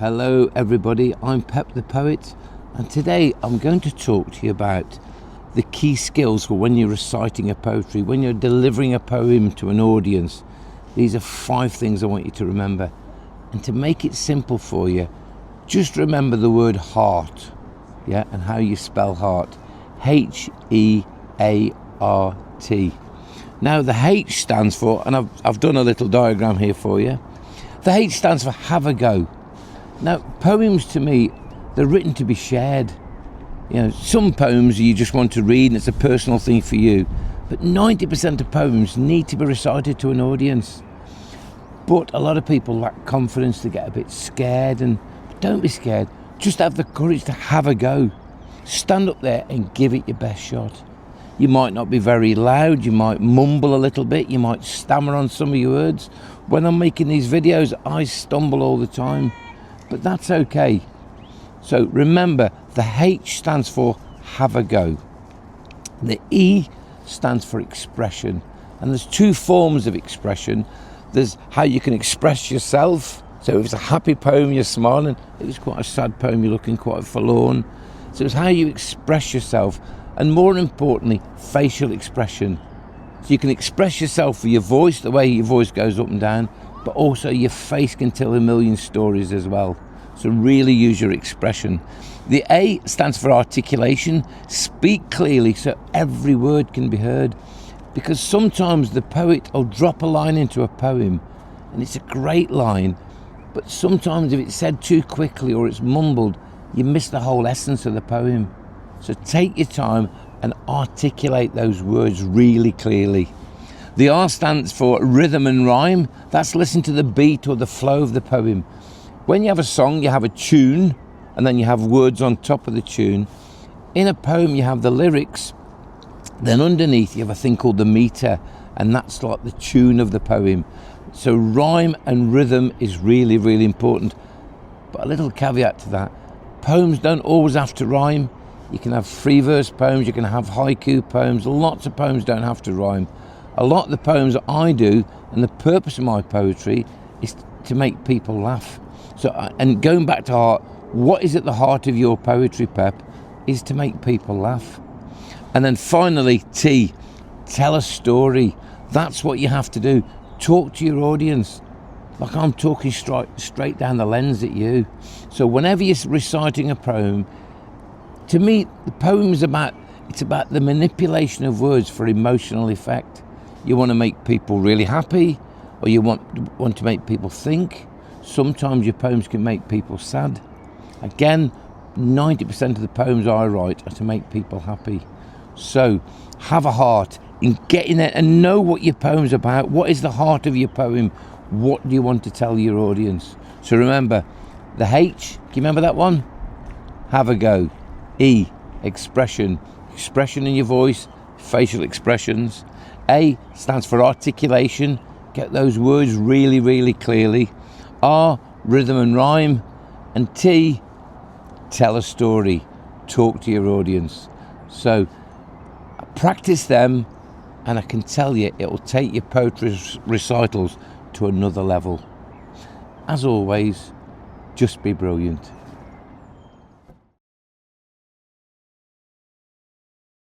Hello everybody, I'm Pep the Poet, and today I'm going to talk to you about the key skills for when you're reciting a poetry, when you're delivering a poem to an audience. These are 5 things I want you to remember. And to make it simple for you, just remember the word heart, and how you spell heart. H-E-A-R-T. Now the H stands for, and I've done a little diagram here for you. The H stands for have a go. Now, poems to me, they're written to be shared. Some poems you just want to read and it's a personal thing for you. But 90% of poems need to be recited to an audience. But a lot of people lack confidence, to get a bit scared. And don't be scared. Just have the courage to have a go. Stand up there and give it your best shot. You might not be very loud. You might mumble a little bit. You might stammer on some of your words. When I'm making these videos, I stumble all the time. But that's okay. So remember, the H stands for have a go. The E stands for expression. And there's 2 forms of expression. There's how you can express yourself. So if it's a happy poem, you're smiling. If it's quite a sad poem, you're looking quite forlorn. So it's how you express yourself. And more importantly, facial expression. So you can express yourself with your voice, the way your voice goes up and down, but also your face can tell a million stories as well. So really use your expression. The A stands for articulation. Speak clearly so every word can be heard. Because sometimes the poet will drop a line into a poem and it's a great line, but sometimes if it's said too quickly or it's mumbled, you miss the whole essence of the poem. So take your time and articulate those words really clearly. The R stands for rhythm and rhyme. That's listen to the beat or the flow of the poem. When you have a song, you have a tune, and then you have words on top of the tune. In a poem, you have the lyrics. Then underneath, you have a thing called the meter, and that's like the tune of the poem. So rhyme and rhythm is really, really important. But a little caveat to that, poems don't always have to rhyme. You can have free verse poems, you can have haiku poems. Lots of poems don't have to rhyme. A lot of the poems that I do, and the purpose of my poetry, is to make people laugh. So, and going back to heart, what is at the heart of your poetry, Pep, is to make people laugh. And then finally, T, tell a story. That's what you have to do. Talk to your audience. Like I'm talking straight down the lens at you. So whenever you're reciting a poem, to me, the poem is about the manipulation of words for emotional effect. You want to make people really happy, or you want to make people think. Sometimes your poems can make people sad. Again, 90% of the poems I write are to make people happy. So have a heart in getting it and know what your poem's about. What is the heart of your poem? What do you want to tell your audience? So remember, the H, can you remember that one? Have a go. E, expression. Expression in your voice, facial expressions. A stands for articulation. Get those words really, really clearly. R, rhythm and rhyme. And T, tell a story. Talk to your audience. So practice them, and I can tell you it will take your poetry recitals to another level. As always, just be brilliant.